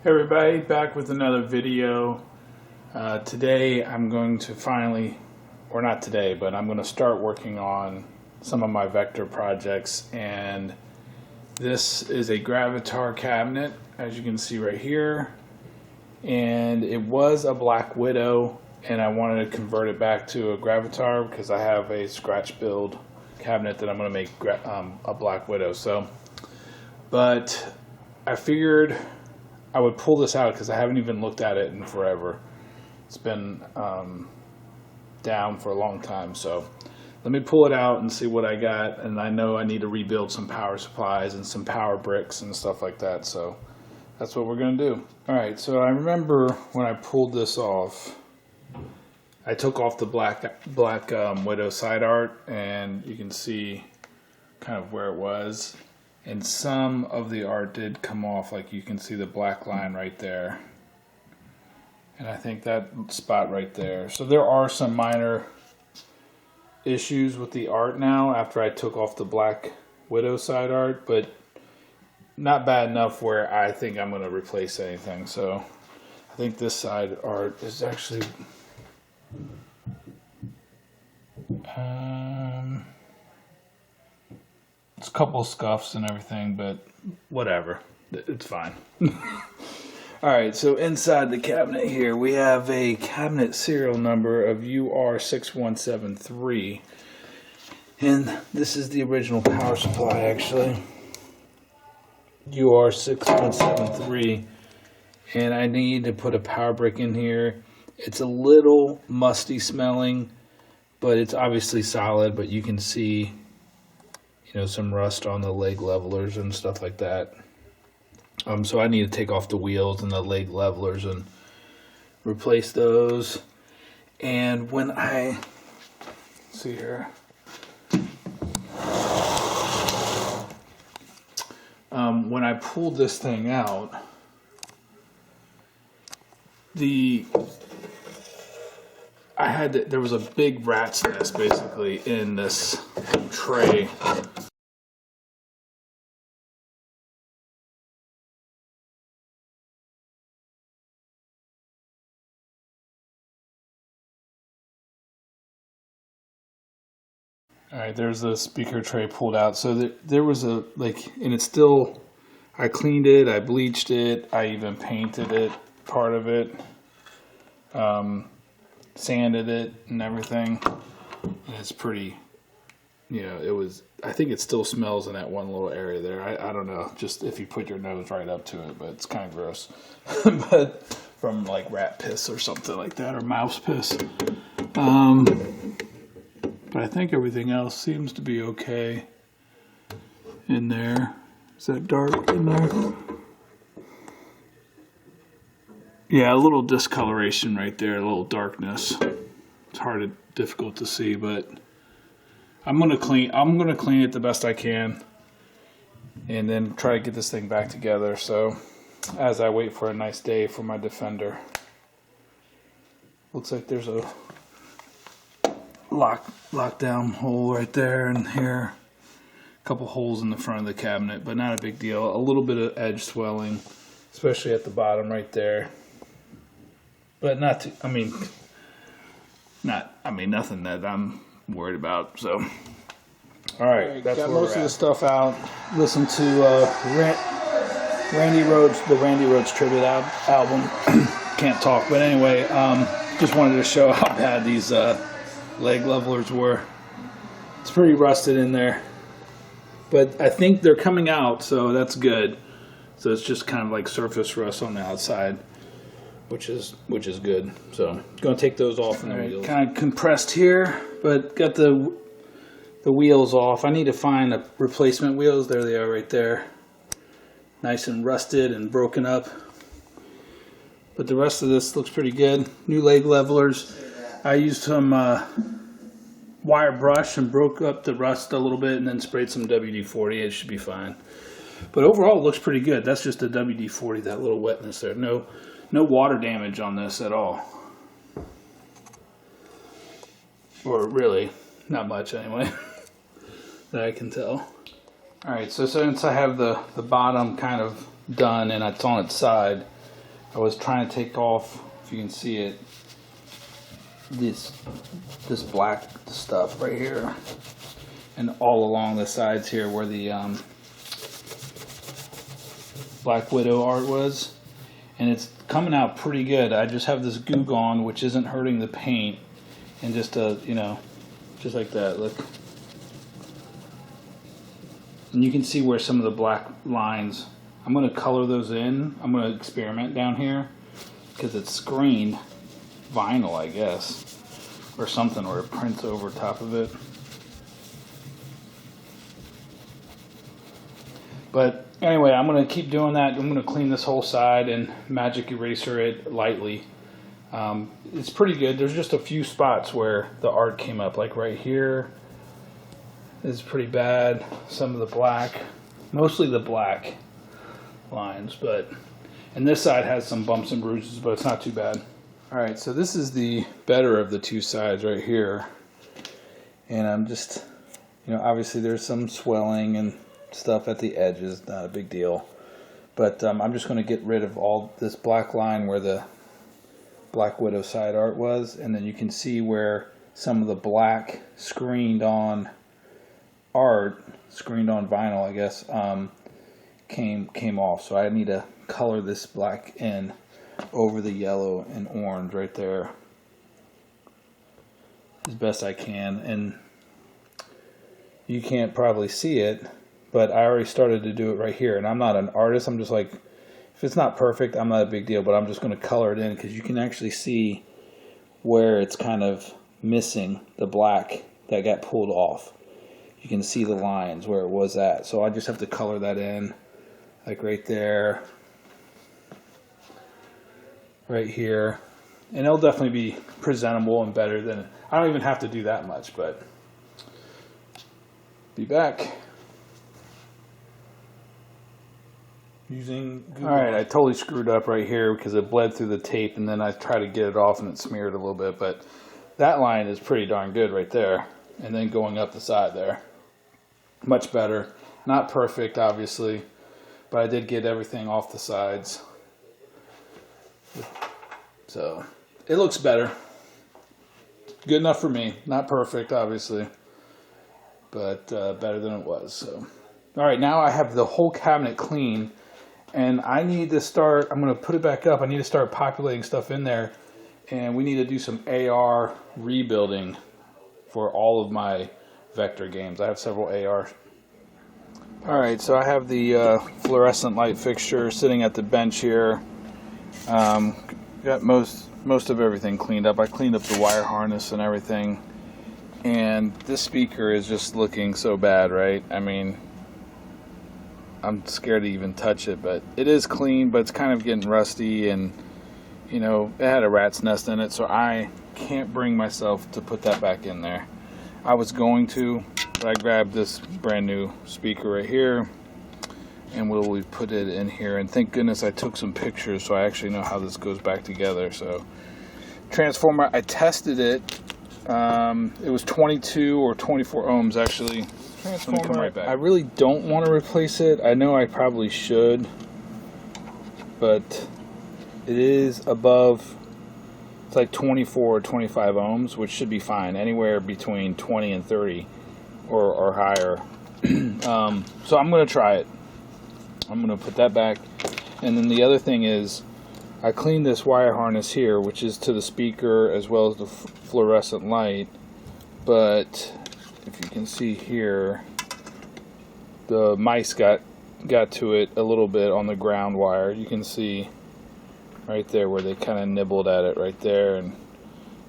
Everybody, back with another video. Today I'm going to finally, or not today, but I'm going to start working on some of my vector projects, and this is a Gravitar cabinet, as you can see right here, and it was a Black Widow, and I wanted to convert it back to a Gravitar because I have a scratch build cabinet that I'm going to make a Black Widow. But I figured I would pull this out because I haven't even looked at it in forever. It's been down for a long time, so let me pull it out and see what I got. And I know I need to rebuild some power supplies and some power bricks and stuff like that, so that's what we're going to do. Alright, so I remember when I pulled this off, I took off the black Widow side art, and you can see kind of where it was. And some of the art did come off, like you can see the black line right there. And I think that spot right there. So there are some minor issues with the art now after I took off the Black Widow side art, but not bad enough where I think I'm going to replace anything. So I think this side art is actually... it's a couple of scuffs and everything, but whatever. It's fine. Alright, so inside the cabinet here, we have a cabinet serial number of UR6173. And this is the original power supply, actually. UR6173. And I need to put a power brick in here. It's a little musty smelling, but it's obviously solid, but you can see, you know, some rust on the leg levelers and stuff like that. So I need to take off the wheels and the leg levelers and replace those. And when I see here, when I pulled this thing out, there was a big rat's nest basically in this tray. Alright, there's the speaker tray pulled out. So there was a, and it's still, I cleaned it, I bleached it, I even painted it, part of it, sanded it and everything. And it's pretty, you know, it was, I think it still smells in that one little area there. I don't know, just if you put your nose right up to it, but it's kind of gross. But from like rat piss or something like that, or mouse piss. But I think everything else seems to be okay in there. Is that dark in there? Yeah, a little discoloration right there, a little darkness. It's difficult to see, but I'm gonna clean it the best I can, and then try to get this thing back together. So, as I wait for a nice day for my Defender, looks like there's a lockdown hole right there and here. A couple holes in the front of the cabinet, but not a big deal. A little bit of edge swelling, especially at the bottom right there. But nothing that I'm worried about. So, all right, that's got most of the stuff out. Listen to Randy Rhoads tribute album. Can't talk, but anyway, just wanted to show how bad these leg levelers were. It's pretty rusted in there, but I think they're coming out, so that's good. So it's just kind of like surface rust on the outside, which is good. So gonna take those off and the wheels. Kind of compressed here, but got the wheels off. I need to find a replacement wheels. There they are right there. Nice and rusted and broken up. But the rest of this looks pretty good. New leg levelers. I used some wire brush and broke up the rust a little bit and then sprayed some WD-40. It should be fine. But overall it looks pretty good. That's just the WD-40, that little wetness there. No water damage on this at all. Or really, not much anyway, that I can tell. Alright, so since I have the bottom kind of done and it's on its side, I was trying to take off, if you can see it, this black stuff right here, and all along the sides here where the Black Widow art was, and it's coming out pretty good. I just have this goo gone, which isn't hurting the paint, and just you know, just like that. Look, and you can see where some of the black lines. I'm going to color those in. I'm going to experiment down here because it's screened vinyl, I guess, or something, or it prints over top of it. But anyway, I'm going to keep doing that. I'm going to clean this whole side and magic eraser it lightly. It's pretty good. There's just a few spots where the art came up, like right here is pretty bad. Some of the black, mostly the black lines, and this side has some bumps and bruises, but it's not too bad. Alright, so this is the better of the two sides right here, and I'm just, you know, obviously there's some swelling and stuff at the edges, not a big deal, but I'm just going to get rid of all this black line where the Black Widow side art was, and then you can see where some of the black screened on art, screened on vinyl, I guess, came off. So I need to color this black in over the yellow and orange right there as best I can. And you can't probably see it, but I already started to do it right here. And I'm not an artist. I'm just like, if it's not perfect, I'm not a big deal, but I'm just going to color it in because you can actually see where it's kind of missing the black that got pulled off. You can see the lines where it was at. So I just have to color that in, like right there, right here. And it'll definitely be presentable and better than, I don't even have to do that much, but be back. Using Google. Alright, I totally screwed up right here because it bled through the tape, and then I tried to get it off and it smeared a little bit, but that line is pretty darn good right there. And then going up the side there, much better. Not perfect, obviously, but I did get everything off the sides, so it looks better. Good enough for me. Not perfect, obviously, but better than it was. So alright, now I have the whole cabinet clean, and I need to start, I'm going to put it back up. I need to start populating stuff in there, and we need to do some AR rebuilding for all of my vector games. I have several AR. Alright, so I have the fluorescent light fixture sitting at the bench here. Got most of everything cleaned up. I cleaned up the wire harness and everything. And this speaker is just looking so bad, right? I mean, I'm scared to even touch it, but it is clean, but it's kind of getting rusty, and you know, it had a rat's nest in it, so I can't bring myself to put that back in there. I was going to, but I grabbed this brand new speaker right here, and we put it in here, and thank goodness I took some pictures so I actually know how this goes back together. So transformer, I tested it. It was 22 or 24 ohms actually. Transformer, come right back. I really don't want to replace it. I know I probably should, but it is above, it's like 24 or 25 ohms, which should be fine. Anywhere between 20 and 30 or higher. So I'm going to try it. I'm going to put that back. And then the other thing is, I cleaned this wire harness here, which is to the speaker as well as the fluorescent light. But if you can see here, the mice got to it a little bit on the ground wire. You can see right there where they kind of nibbled at it right there and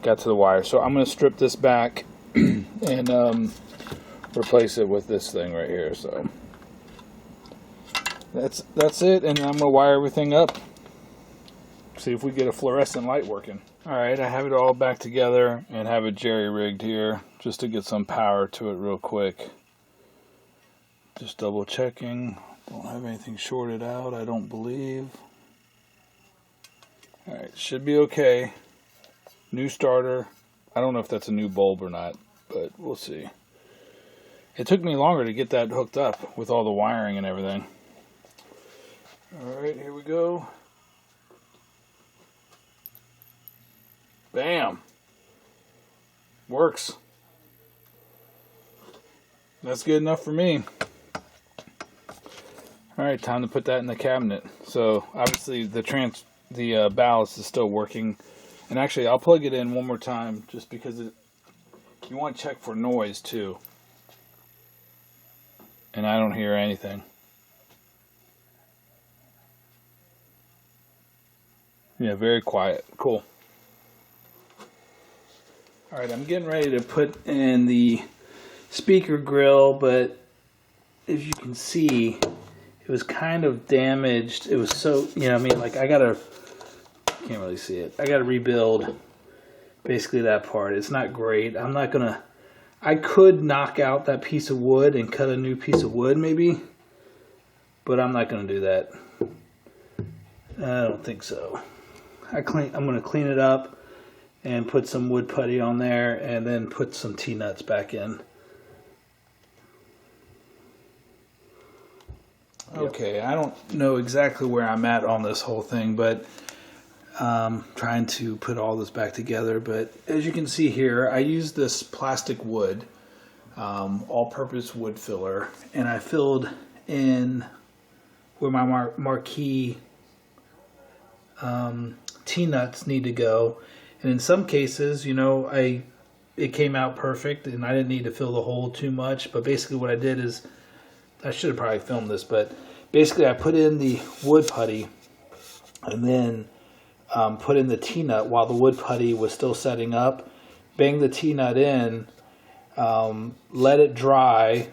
got to the wire. So I'm going to strip this back and replace it with this thing right here. So that's it, and I'm going to wire everything up. See if we get a fluorescent light working. Alright, I have it all back together and have it jerry-rigged here just to get some power to it real quick. Just double checking. Don't have anything shorted out, I don't believe. Alright, should be okay. New starter. I don't know if that's a new bulb or not, but we'll see. It took me longer to get that hooked up with all the wiring and everything. Alright, here we go. Works. That's good enough for me. Alright, time to put that in the cabinet. So obviously the ballast is still working. And actually I'll plug it in one more time just because you want to check for noise too. And I don't hear anything. Yeah, very quiet. Cool. Alright, I'm getting ready to put in the speaker grill, but as you can see, it was kind of damaged. It was so, I mean, like can't really see it. I gotta rebuild basically that part. It's not great. I could knock out that piece of wood and cut a new piece of wood maybe, but I'm not gonna do that. I don't think so. I'm gonna clean it up and put some wood putty on there and then put some T-nuts back in. Okay, I don't know exactly where I'm at on this whole thing, but trying to put all this back together. But as you can see here, I used this plastic wood, all-purpose wood filler, and I filled in where my Marquee T-nuts need to go. And in some cases, it came out perfect, and I didn't need to fill the hole too much. But basically what I did is, I should have probably filmed this, but basically I put in the wood putty and then put in the T-nut while the wood putty was still setting up. Bang the T-nut in, let it dry.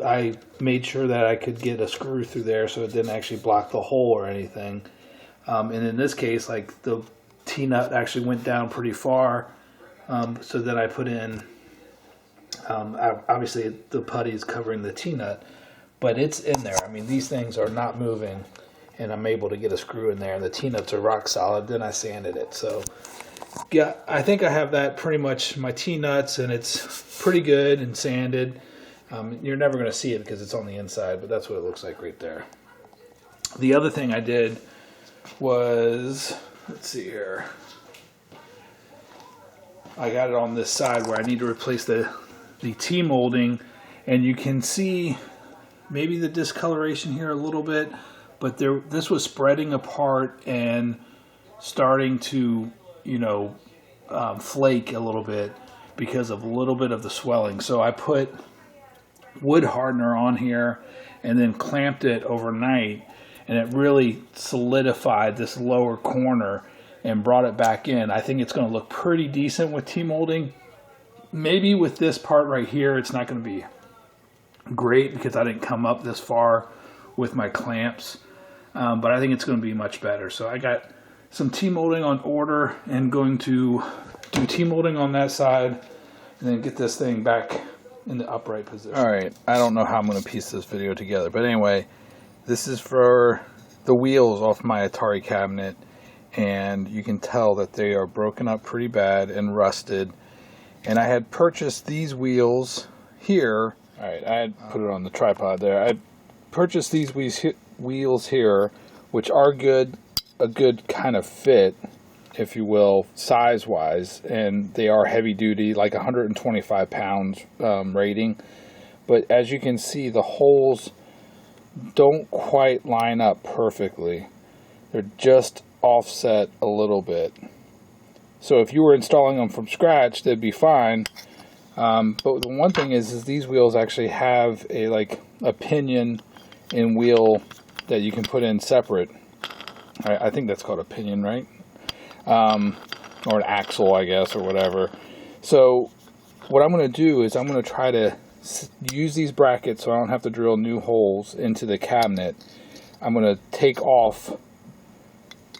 I made sure that I could get a screw through there so it didn't actually block the hole or anything. And in this case, like the T-nut actually went down pretty far, so that I put in, obviously the putty is covering the T-nut, but it's in there. I mean, these things are not moving, and I'm able to get a screw in there, and the T-nuts are rock solid. Then I sanded it. So yeah, I think I have that pretty much, my T-nuts, and it's pretty good and sanded. You're never going to see it because it's on the inside, but that's what it looks like right there. The other thing I did was, let's see here, I got it on this side where I need to replace the T-molding, and you can see maybe the discoloration here a little bit, but this was spreading apart and starting to, flake a little bit because of a little bit of the swelling. So I put wood hardener on here and then clamped it overnight, and it really solidified this lower corner and brought it back in. I think it's going to look pretty decent with T-molding. Maybe with this part right here, it's not going to be great because I didn't come up this far with my clamps, but I think it's going to be much better. So I got some T-molding on order and going to do T-molding on that side and then get this thing back in the upright position. Alright, I don't know how I'm going to piece this video together, but anyway, this is for the wheels off my Atari cabinet, and you can tell that they are broken up pretty bad and rusted. And I had purchased these wheels here. Alright, I had put it on the tripod there. I purchased these wheels here, which are good, a good kind of fit, if you will, size-wise, and they are heavy-duty, like 125 pounds rating. But as you can see, the holes don't quite line up perfectly. They're just offset a little bit. So if you were installing them from scratch, they'd be fine. But the one thing is these wheels actually have a pinion and wheel that you can put in separate. I think that's called a pinion, right? Or an axle, I guess, or whatever. So what I'm going to do is I'm going to try to use these brackets so I don't have to drill new holes into the cabinet. I'm going to take off,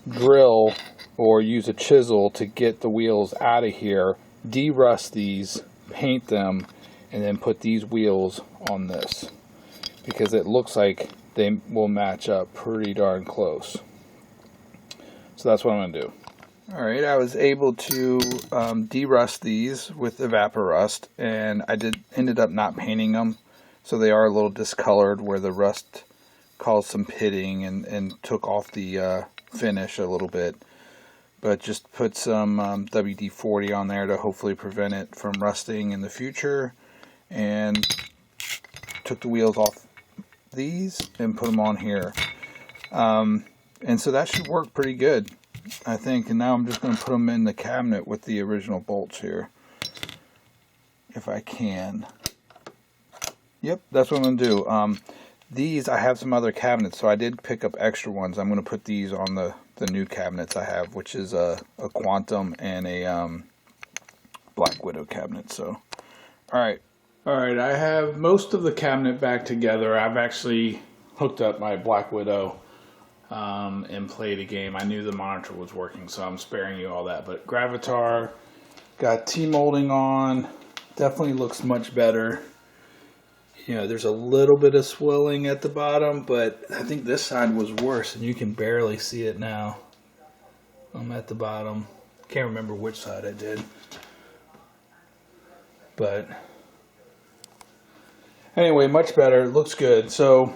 drill, or use a chisel to get the wheels out of here, de-rust these, paint them, and then put these wheels on this, because it looks like they will match up pretty darn close. So that's what I'm going to do. Alright, I was able to de-rust these with Evaporust, and I ended up not painting them, so they are a little discolored where the rust caused some pitting and took off the finish a little bit. but just put some WD-40 on there to hopefully prevent it from rusting in the future. And took the wheels off these and put them on here. And so that should work pretty good, I think. And now I'm just going to put them in the cabinet with the original bolts here, if I can. Yep, that's what I'm going to do. These, I have some other cabinets, so I did pick up extra ones. I'm going to put these on the new cabinets I have, which is a Quantum and a Black Widow cabinet. So, alright, I have most of the cabinet back together. I've actually hooked up my Black Widow and played a game. I knew the monitor was working, so I'm sparing you all that. But Gravitar, got T-molding on, definitely looks much better. You know, there's a little bit of swelling at the bottom, but I think this side was worse, and you can barely see it now. I'm at the bottom. Can't remember which side I did. But anyway, much better. Looks good. So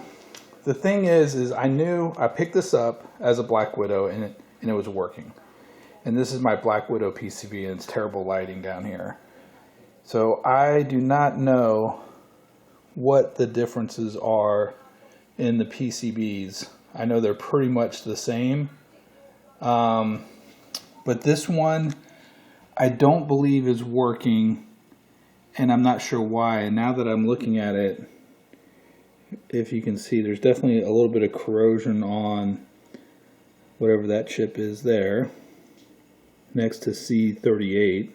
the thing is I knew I picked this up as a Black Widow, and it was working. And this is my Black Widow PCB, and it's terrible lighting down here. So I do not know what the differences are in the PCBs. I know they're pretty much the same. But this one, I don't believe is working, and I'm not sure why. And now that I'm looking at it, if you can see, there's definitely a little bit of corrosion on whatever that chip is there, next to C38.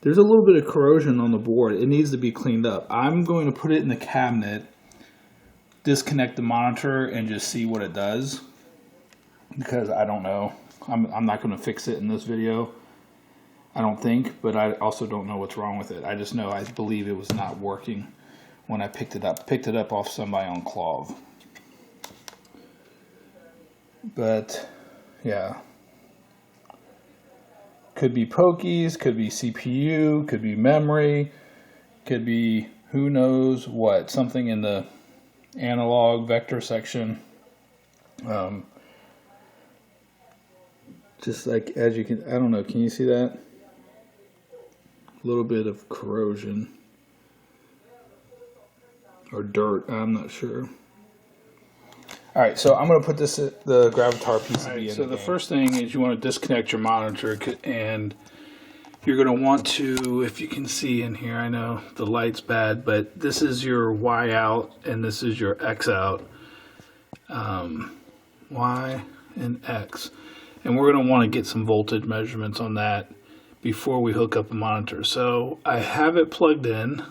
There's a little bit of corrosion on the board. It needs to be cleaned up. I'm going to put it in the cabinet, disconnect the monitor, and just see what it does, because I don't know. I'm not going to fix it in this video, I don't think, but I also don't know what's wrong with it. I just know I believe it was not working when I picked it up. Picked it up off somebody on Clove. But yeah. Could be pokies, could be CPU, could be memory, could be who knows what, something in the analog vector section. Just like, as you can, I don't know, can you see that? A little bit of corrosion or dirt, I'm not sure. Alright, so I'm going to put the Gravitar PCB in. So the first thing is you want to disconnect your monitor, and you're going to want to, if you can see in here, I know the light's bad, but this is your Y out and this is your X out. Y and X. And we're going to want to get some voltage measurements on that before we hook up a monitor. So I have it plugged in.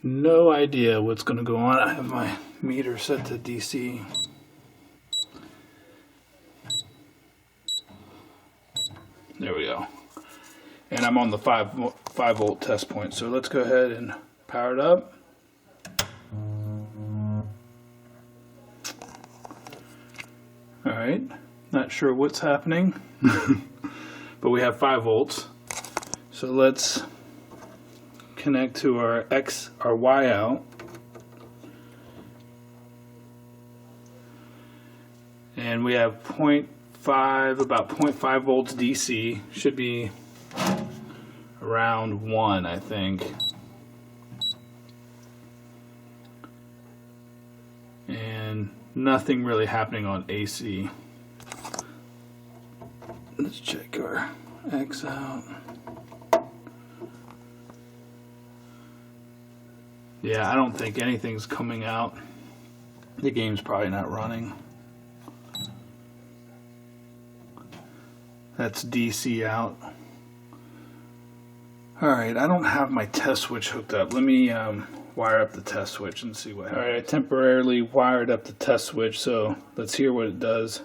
No idea what's going to go on. I have my meter set to DC. There we go. And I'm on the 5 volt test point. So let's go ahead and power it up. Alright, not sure what's happening, but we have 5 volts. So let's connect to our Y out. And we have about 0.5 volts DC. Should be around 1, I think. And nothing really happening on AC. Let's check our X out. Yeah, I don't think anything's coming out. The game's probably not running. That's DC out. Alright, I don't have my test switch hooked up. Let me wire up the test switch and see what happens. Alright, I temporarily wired up the test switch, so let's hear what it does.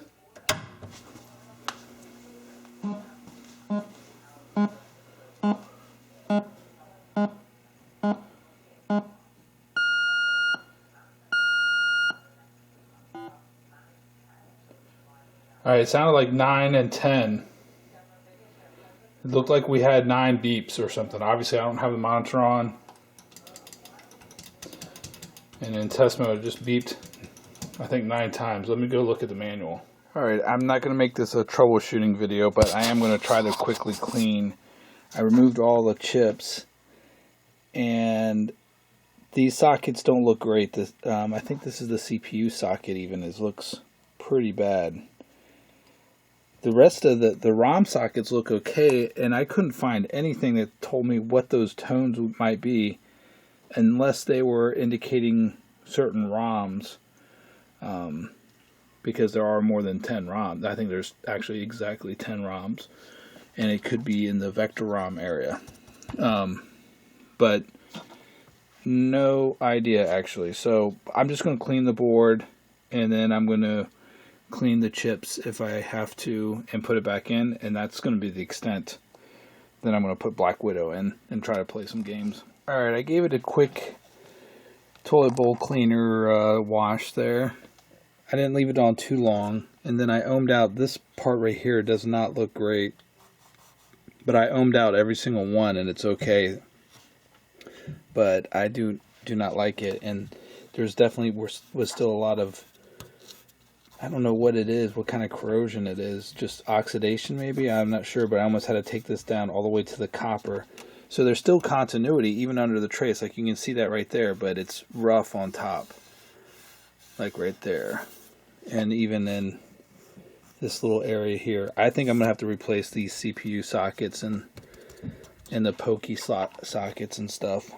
Alright, it sounded like 9 and 10. It looked like we had 9 beeps or something. Obviously, I don't have the monitor on. And in test mode, it just beeped, I think, 9 times. Let me go look at the manual. Alright, I'm not going to make this a troubleshooting video, but I am going to try to quickly clean. I removed all the chips, and these sockets don't look great. This, I think this is the CPU socket even. It looks pretty bad. The rest of the ROM sockets look okay, and I couldn't find anything that told me what those tones might be, unless they were indicating certain ROMs, because there are more than 10 ROMs. I think there's actually exactly 10 ROMs, and it could be in the vector ROM area. But no idea actually. So I'm just going to clean the board, and then I'm going to clean the chips if I have to and put it back in, and that's going to be the extent. Then I'm going to put Black Widow in and try to play some games. Alright, I gave it a quick toilet bowl cleaner wash there. I didn't leave it on too long, and then I ohmed out this part right here. Does not look great, but I ohmed out every single one, and it's okay. But I do not like it, and there's definitely was still a lot of, I don't know what it is, what kind of corrosion it is, just oxidation maybe, I'm not sure, but I almost had to take this down all the way to the copper. So there's still continuity even under the trace, like you can see that right there, but it's rough on top, like right there. And even in this little area here, I think I'm going to have to replace these CPU sockets and the pokey sockets and stuff.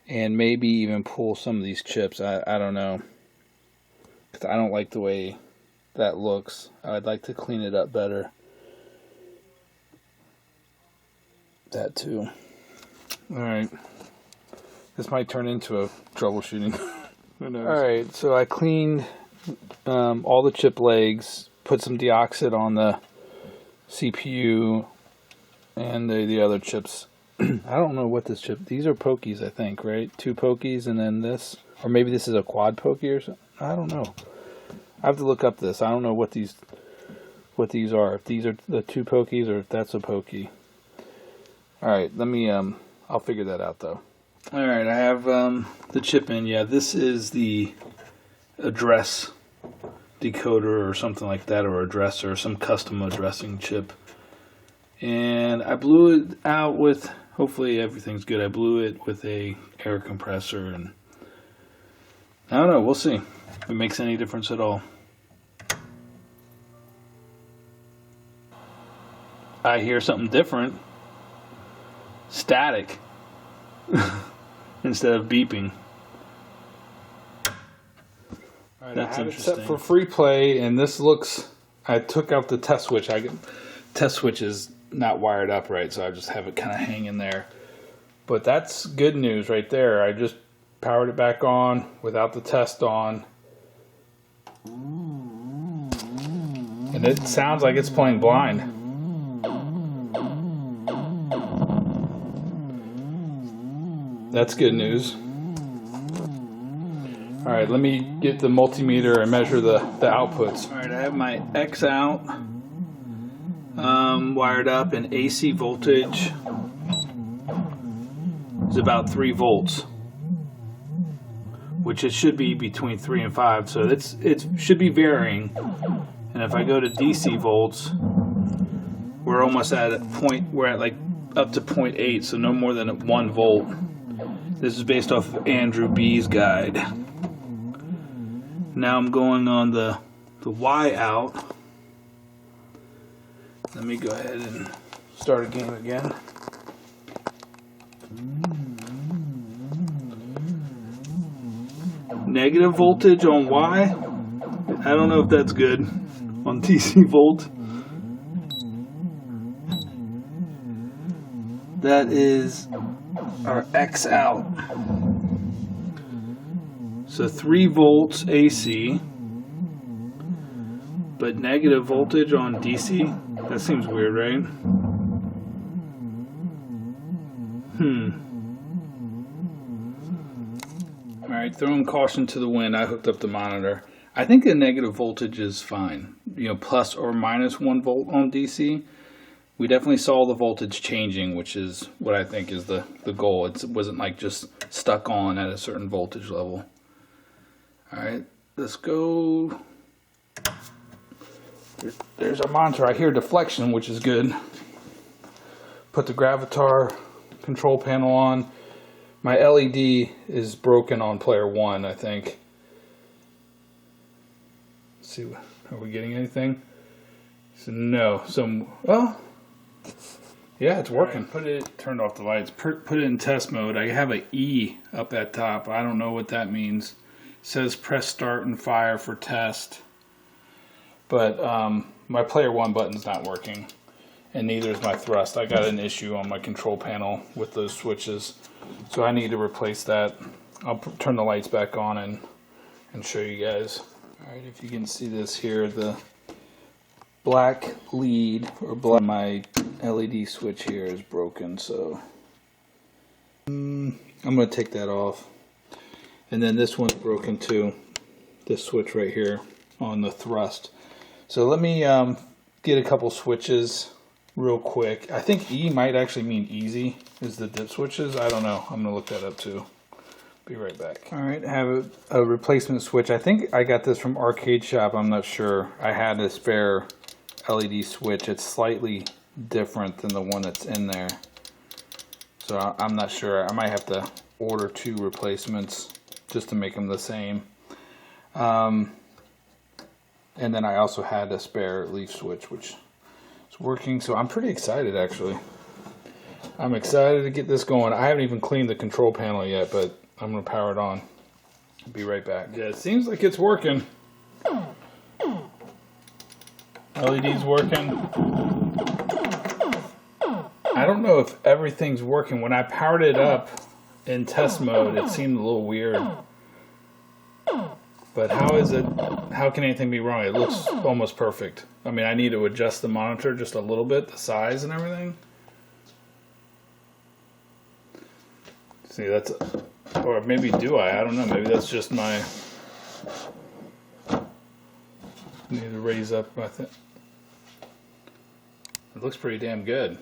And maybe even pull some of these chips, I don't know. Because I don't like the way that looks. I'd like to clean it up better. That too. Alright. This might turn into a troubleshooting. Who knows? Alright, so I cleaned all the chip legs, put some deoxit on the CPU and the other chips. I don't know what this chip, these are pokies I think, right? 2 pokies and then this, or maybe this is a quad pokey or something. I don't know. I have to look up this. I don't know what these are. If these are the 2 pokies or if that's a pokey. Alright, let me I'll figure that out though. Alright, I have the chip in. Yeah, this is the address decoder or something like that, or addresser, some custom addressing chip. And I blew it out with, hopefully everything's good. I blew it with a air compressor, and I don't know, we'll see if it makes any difference at all. I hear something different. Static. Instead of beeping. Alright, that's I have interesting. It set for free play, and this looks, I took out the test switch. Test switch is not wired up right, so I just have it kind of hanging there. But that's good news right there. I just powered it back on without the test on, and it sounds like it's playing blind. That's good news. Alright, let me get the multimeter and measure the outputs. Alright, I have my X out wired up, and AC voltage is about 3 volts, which it should be between 3 and 5, so it should be varying. And if I go to DC volts, we're almost at a point, we're at like up to 0.8, so no more than 1 volt. This is based off of Andrew B's guide. Now I'm going on the Y out. Let me go ahead and start a game again. Negative voltage on Y. I don't know if that's good on DC volt. That is our X out. So 3 volts AC, but negative voltage on DC? That seems weird, right? Alright, throwing caution to the wind, I hooked up the monitor. I think the negative voltage is fine. You know, plus or minus 1 volt on DC. We definitely saw the voltage changing, which is what I think is the goal. It wasn't like just stuck on at a certain voltage level. Alright, let's go There's our monitor. I hear deflection, which is good. Put the Gravitar control panel on. My LED is broken on player 1, I think. Let's see, are we getting anything? So no. So, well, yeah, it's working. Turned off the lights. Put it in test mode. I have an E up at top. I don't know what that means. It says press start and fire for test. But my player 1 button's not working. And neither is my thrust. I got an issue on my control panel with those switches. So I need to replace that. I'll turn the lights back on and show you guys. Alright, if you can see this here, the black lead, or my LED switch here is broken, so I'm going to take that off. And then this one's broken too, this switch right here on the thrust. So let me get a couple switches real quick. I think E might actually mean easy, is the dip switches. I don't know. I'm going to look that up too. Be right back. Alright, I have a replacement switch. I think I got this from Arcade Shop. I'm not sure. I had a spare LED switch. It's slightly different than the one that's in there. So I'm not sure. I might have to order 2 replacements just to make them the same. And then I also had a spare leaf switch, which is working. So I'm pretty excited, actually. I'm excited to get this going. I haven't even cleaned the control panel yet, but I'm going to power it on. I'll be right back. Yeah, it seems like it's working. LED's working. I don't know if everything's working. When I powered it up in test mode, it seemed a little weird. But how can anything be wrong? It looks almost perfect. I mean, I need to adjust the monitor just a little bit, the size and everything. See, that's, or maybe do I don't know. Maybe that's just my, need to raise up my thing. It looks pretty damn good.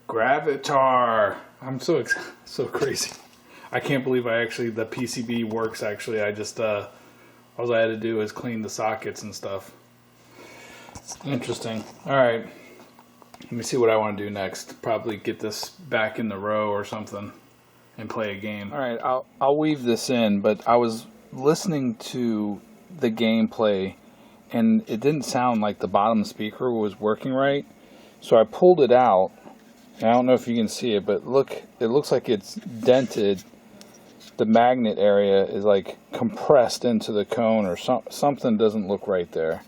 Gravitar. I'm so crazy. I can't believe the PCB works actually. I just all I had to do is clean the sockets and stuff. Interesting. All right. Let me see what I want to do next. Probably get this back in the row or something and play a game. All right, I'll weave this in, but I was listening to the gameplay and it didn't sound like the bottom speaker was working right. So I pulled it out. And I don't know if you can see it, but look, it looks like it's dented. The magnet area is like compressed into the cone, or something doesn't look right there.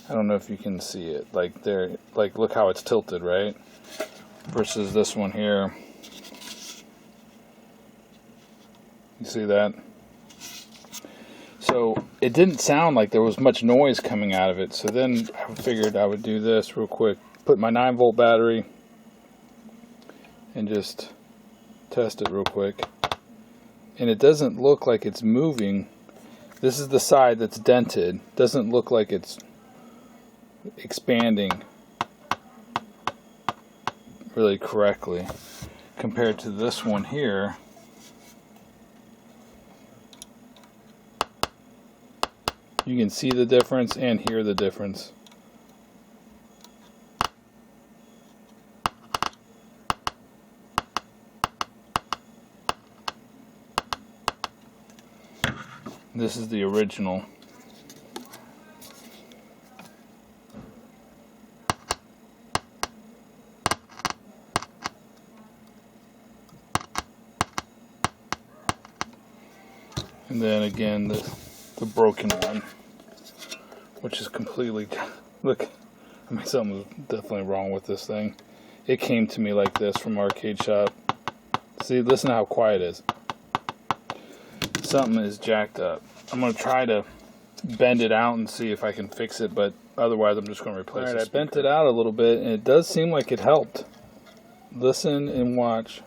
I don't know if you can see it. Like there, like look how it's tilted, right? Versus this one here. You see that? So it didn't sound like there was much noise coming out of it. So then I figured I would do this real quick. Put my 9-volt battery and just test it real quick. And it doesn't look like it's moving. This is the side that's dented. Doesn't look like it's expanding really correctly compared to this one here. You can see the difference and hear the difference. This is the original. And then again, the broken one, which is completely, look, I mean, something's definitely wrong with this thing. It came to me like this from Arcade Shop. See, listen to how quiet it is. Something is jacked up. I'm going to try to bend it out and see if I can fix it, but otherwise I'm just going to replace it. Alright, I bent it out a little bit, and it does seem like it helped. Listen and watch.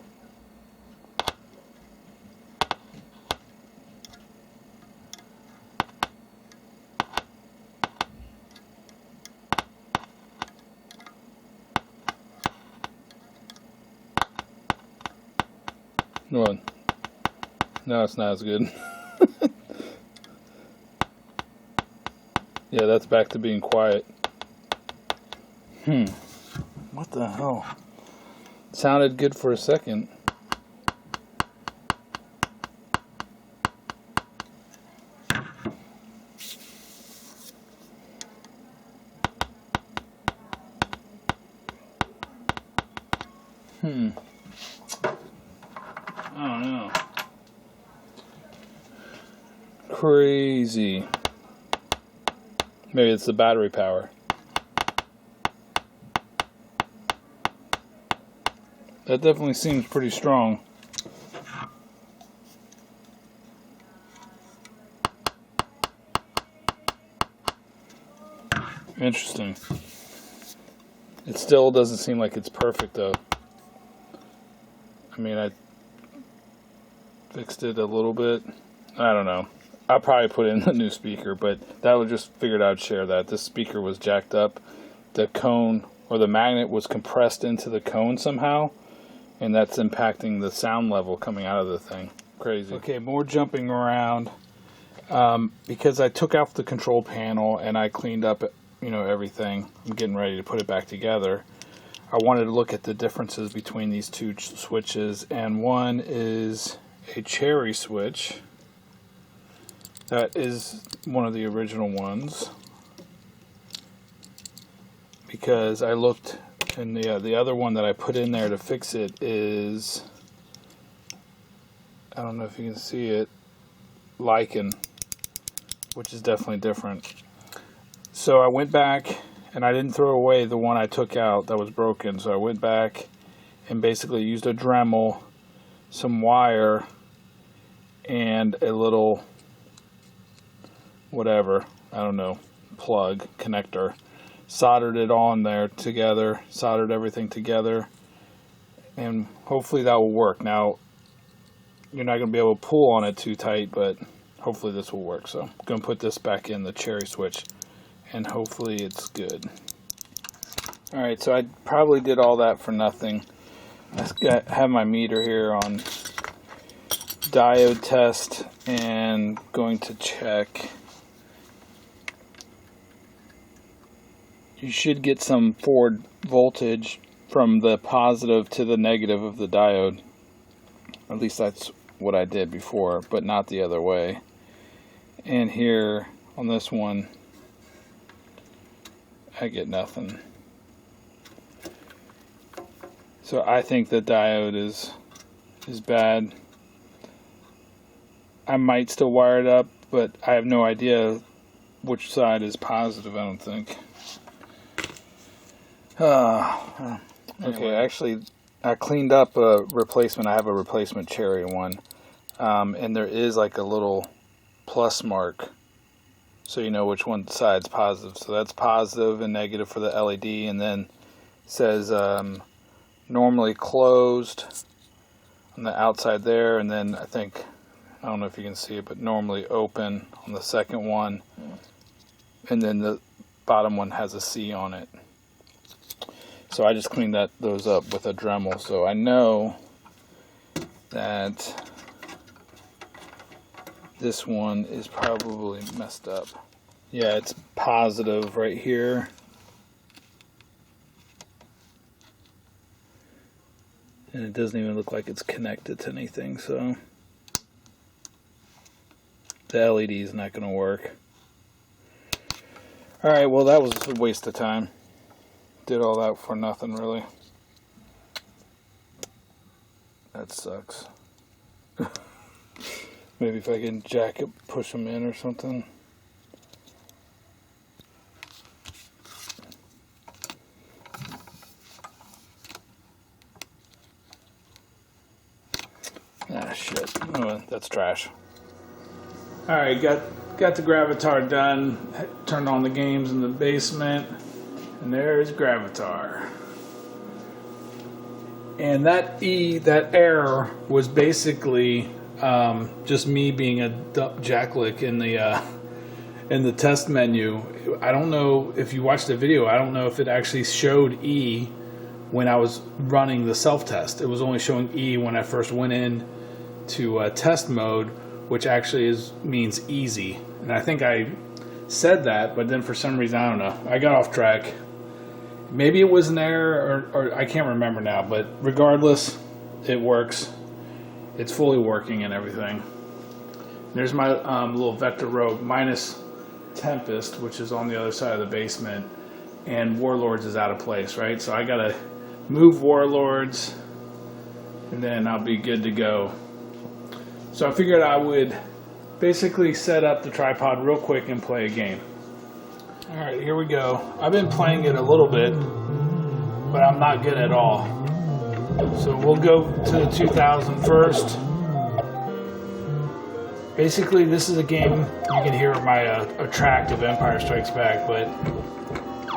One. No, it's not as good. Yeah, that's back to being quiet. What the hell? Sounded good for a second. I don't know. Crazy. Maybe it's the battery power. That definitely seems pretty strong. Interesting. It still doesn't seem like it's perfect though. I mean, I fixed it a little bit. I don't know. I'll probably put in the new speaker, but that was just figured I'd share that. This speaker was jacked up. The cone or the magnet was compressed into the cone somehow, and that's impacting the sound level coming out of the thing. Crazy. Okay, more jumping around. Because I took out the control panel and I cleaned up, everything. I'm getting ready to put it back together. I wanted to look at the differences between these two switches, and one is a cherry switch. That is one of the original ones, because I looked, and the other one that I put in there to fix it is, I don't know if you can see it, lichen, which is definitely different. So I went back, and I didn't throw away the one I took out that was broken, so I went back and basically used a Dremel, some wire, and a little whatever, I don't know, plug, connector, soldered it on there together, soldered everything together, and hopefully that will work. Now, you're not going to be able to pull on it too tight, but hopefully this will work. So I'm going to put this back in the cherry switch, and hopefully it's good. Alright, so I probably did all that for nothing. I have my meter here on diode test, and going to check. You should get some forward voltage from the positive to the negative of the diode. At least that's what I did before, but not the other way. And here on this one, I get nothing. So I think the diode is bad. I might still wire it up, but I have no idea which side is positive, I don't think. Okay, actually, I cleaned up a replacement. I have a replacement cherry one, and there is like a little plus mark, so you know which one side's positive. So that's positive and negative for the LED, and then it says normally closed on the outside there, and then I don't know if you can see it, but normally open on the second one, and then the bottom one has a C on it. So I just cleaned those up with a Dremel, so I know that this one is probably messed up. Yeah, it's positive right here. And it doesn't even look like it's connected to anything, so the LED is not going to work. Alright, well that was a waste of time. Did all that for nothing, really. That sucks. Maybe if I can jack it, push them in or something. Ah, shit. Oh, that's trash. Alright, got the Gravitar done. Turned on the games in the basement. And there's Gravitar. And that error was basically just me being a jacklick in the test menu. I don't know if you watched the video. I don't know if it actually showed E when I was running the self-test. It was only showing E when I first went in to test mode, which actually means easy. And I think I said that, but then for some reason, I don't know, I got off track. Maybe it was an error, or I can't remember now, but regardless, it works. It's fully working and everything. There's my little vector row minus Tempest, which is on the other side of the basement, and Warlords is out of place, right? So I gotta move Warlords, and then I'll be good to go. So I figured I would basically set up the tripod real quick and play a game. Alright, here we go. I've been playing it a little bit, but I'm not good at all. So we'll go to the 2000 first. Basically, this is a game, you can hear my track of Empire Strikes Back, but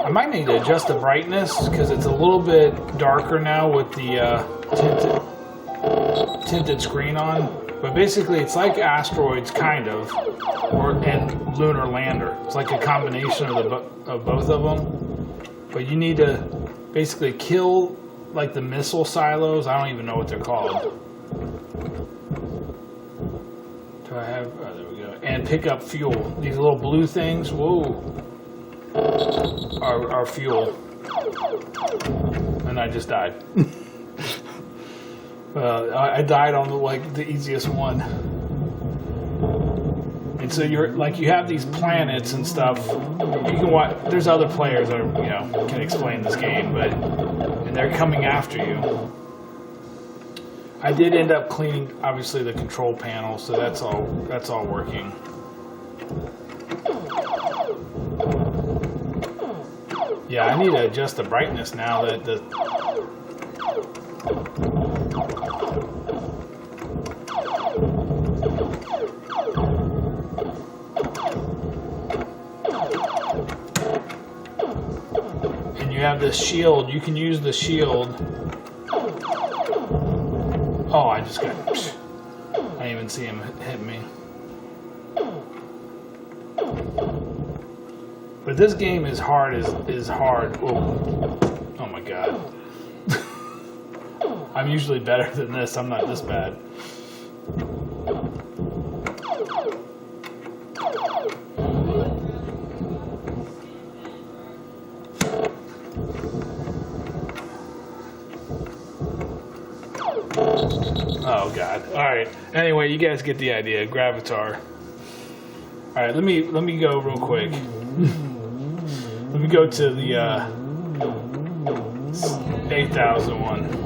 I might need to adjust the brightness because it's a little bit darker now with the tinted screen on. But basically, it's like Asteroids, kind of, and Lunar Lander. It's like a combination of both of them. But you need to basically kill like the missile silos. I don't even know what they're called. Do I have? Oh, there we go. And pick up fuel. These little blue things. Whoa. Are fuel. And I just died. I died on the easiest one. And so you have these planets and stuff. You can watch. There's other players that can explain this game, and they're coming after you. I did end up cleaning, obviously, the control panel, so that's all working. Yeah, I need to adjust the brightness now that the. And you have this shield. You can use the shield. Oh, I just got. I didn't even see him hit me. But this game is hard. Is hard. Oh my god. I'm usually better than this. I'm not this bad. Oh god. Alright. Anyway, you guys get the idea. Gravitar. Alright, let me go real quick. Let me go to the 8000 one.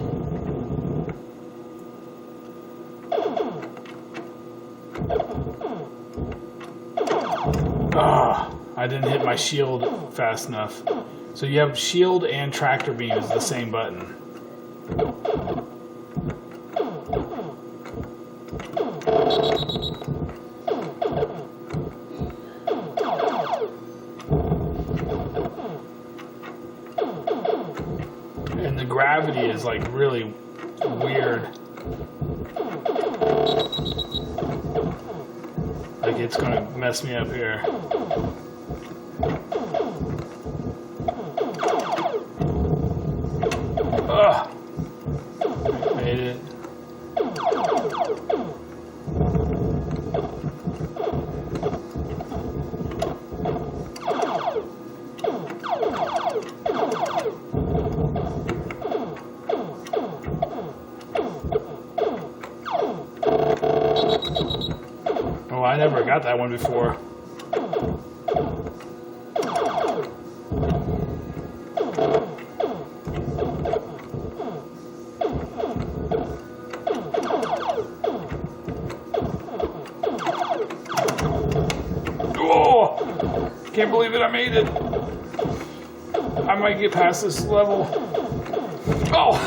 I didn't hit my shield fast enough. So you have shield and tractor beam is the same button. And the gravity is like really weird. Like it's gonna mess me up here. Ugh. Made it. Oh, I never got that one before. Oh! Can't believe it, I made it. I might get past this level. Oh!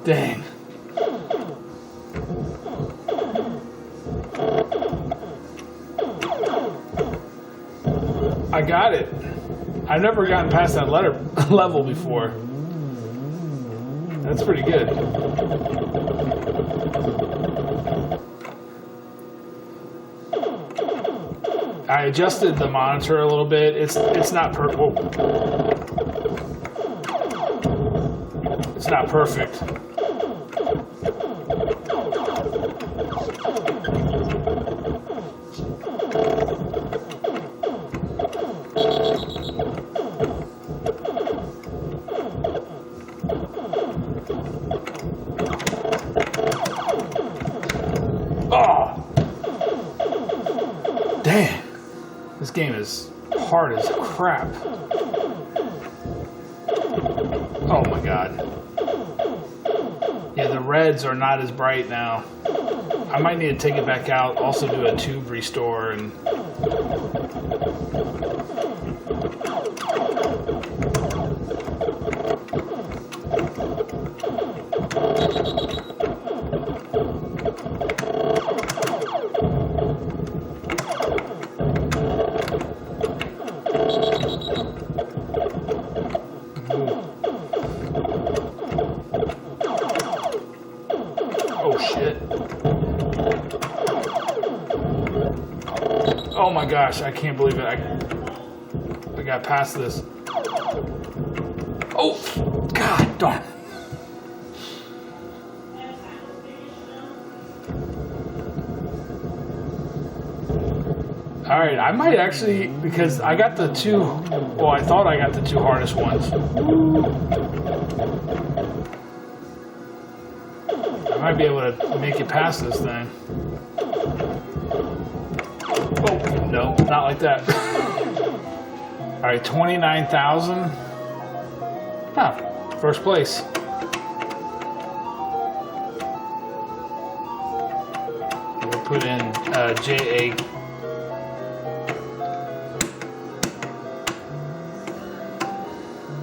Dang. I got it. I've never gotten past that level before. That's pretty good. I adjusted the monitor a little bit. It's not It's not perfect. game is hard as crap. Oh my god. Yeah, the reds are not as bright now. I might need to take it back out, also do a tube restore and... Oh shit. Oh my gosh, I can't believe it. I got past this. Oh, god darn. Alright, I might actually, because I got the two, well, I thought I got the two hardest ones. I might be able to make it past this thing. Oh, no, not like that. Alright, 29,000. Huh, first place. We'll put in JA.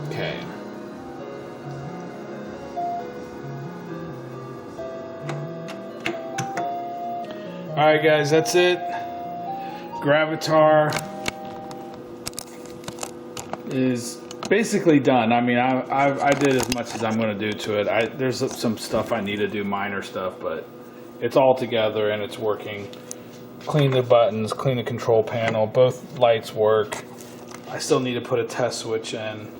Okay. Alright guys, that's it. Gravitar is basically done. I mean, I did as much as I'm going to do to it. There's some stuff I need to do, minor stuff, but it's all together and it's working. Clean the buttons, clean the control panel. Both lights work. I still need to put a test switch in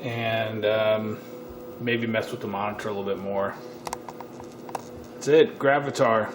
and maybe mess with the monitor a little bit more. That's it, Gravitar.